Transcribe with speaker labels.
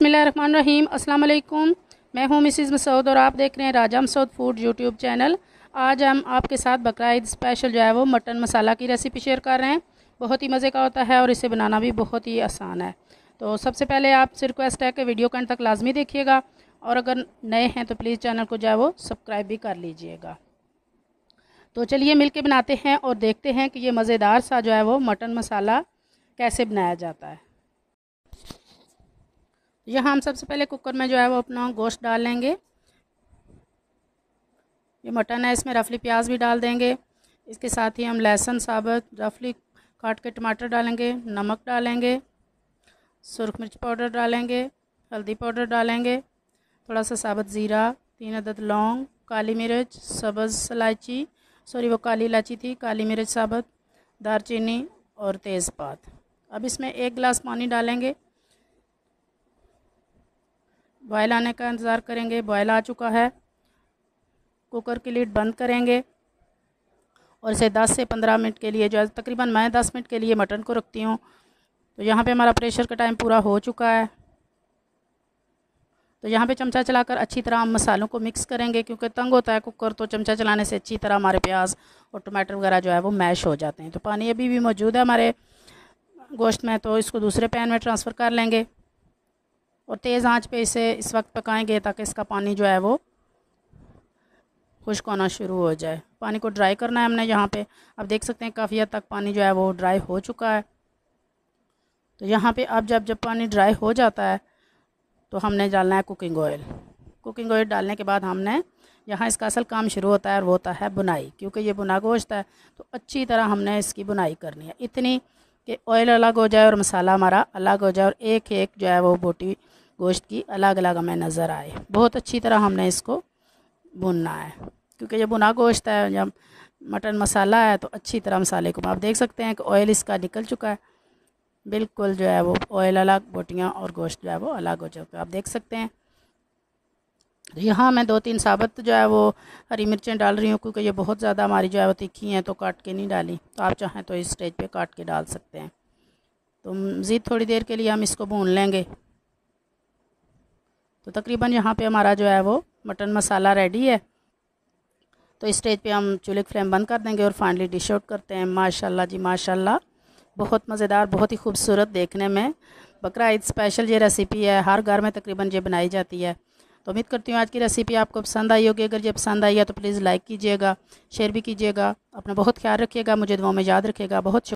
Speaker 1: बिस्मिल्लाहिर्रहमानिर्रहीम। अस्सलाम वालेकुम। मैं हूं मिसिज़ मसूद और आप देख रहे हैं राजा मसूद फूड यूट्यूब चैनल। आज हम आपके साथ बकरा ईद स्पेशल जो है वो मटन मसाला की रेसिपी शेयर कर रहे हैं। बहुत ही मज़े का होता है और इसे बनाना भी बहुत ही आसान है। तो सबसे पहले आपसे रिक्वेस्ट है कि वीडियो को अंत तक लाजमी देखिएगा और अगर नए हैं तो प्लीज़ चैनल को जो है वो सब्सक्राइब भी कर लीजिएगा। तो चलिए मिल के बनाते हैं और देखते हैं कि ये मज़ेदार सा जो है वो मटन मसाला कैसे बनाया जाता है। यहाँ हम सबसे पहले कुकर में जो है वो अपना गोश्त डाल लेंगे। ये मटन है, इसमें रफली प्याज भी डाल देंगे। इसके साथ ही हम लहसुन साबुत रफली काट के टमाटर डालेंगे, नमक डालेंगे, सुरख मिर्च पाउडर डालेंगे, हल्दी पाउडर डालेंगे, थोड़ा सा साबुत ज़ीरा, 3 अदद लौंग, काली मिर्च, सब्ज़ इलायची वो काली इलायची थी, काली मिर्च साबुत, दारचीनी और तेज़पात। अब इसमें 1 गिलास पानी डालेंगे। बॉयल आने का इंतज़ार करेंगे। बॉयल आ चुका है। कुकर की लीड बंद करेंगे और इसे 10 से 15 मिनट के लिए जो है, तकरीबन मैं 10 मिनट के लिए मटन को रखती हूँ। तो यहाँ पे हमारा प्रेशर का टाइम पूरा हो चुका है। तो यहाँ पे चमचा चलाकर अच्छी तरह हम मसालों को मिक्स करेंगे, क्योंकि तंग होता है कुकर, तो चमचा चलाने से अच्छी तरह हमारे प्याज और टमाटर वगैरह जो है वो मैश हो जाते हैं। तो पानी अभी भी मौजूद है हमारे गोश्त में, तो इसको दूसरे पैन में ट्रांसफ़र कर लेंगे और तेज़ आंच पे इसे इस वक्त पकाएंगे ताकि इसका पानी जो है वो खुश्क होना शुरू हो जाए। पानी को ड्राई करना है हमने यहाँ पे। अब देख सकते हैं काफ़ी हद तक पानी जो है वो ड्राई हो चुका है। तो यहाँ पे अब जब पानी ड्राई हो जाता है तो हमने डालना है कुकिंग ऑयल। कुकिंग ऑयल डालने के बाद हमने यहाँ इसका असल काम शुरू होता है और वो होता है बुनाई, क्योंकि ये बुना गोश्त है तो अच्छी तरह हमने इसकी बुनाई करनी है, इतनी कि ऑयल अलग हो जाए और मसाला हमारा अलग हो जाए और एक एक जो है वो बोटी गोश्त की अलग अलग हमें नज़र आए। बहुत अच्छी तरह हमने इसको भुनना है, क्योंकि ये बुना गोश्त है, जब मटन मसाला है तो अच्छी तरह मसाले को आप देख सकते हैं कि ऑयल इसका निकल चुका है बिल्कुल जो है वो। ऑयल अलग, बोटियाँ और गोश्त जो है वो अलग हो चुका है, आप देख सकते हैं। तो यहाँ मैं 2-3 साबुत जो है वो हरी मिर्चें डाल रही हूँ, क्योंकि ये बहुत ज़्यादा हमारी जो है वो तीखी हैं, तो काट के नहीं डाली। तो आप चाहें तो इस स्टेज पे काट के डाल सकते हैं। तो मज़ीद थोड़ी देर के लिए हम इसको भून लेंगे। तो तकरीबन यहाँ पे हमारा जो है वो मटन मसाला रेडी है। तो इस स्टेज पे हम चूल्हे की फ्लेम बंद कर देंगे और फाइनली डिश आउट करते हैं। माशाल्लाह जी माशाल्लाह, बहुत मज़ेदार, बहुत ही खूबसूरत देखने में बकरा ईद स्पेशल ये रेसिपी है। हर घर में तकरीबन ये बनाई जाती है। तो उम्मीद करती हूँ आज की रेसिपी आपको पसंद आई होगी। अगर ये पसंद आई है तो प्लीज़ लाइक कीजिएगा, शेयर भी कीजिएगा। अपना बहुत ख्याल रखिएगा, मुझे दुआओं में याद रखिएगा। बहुत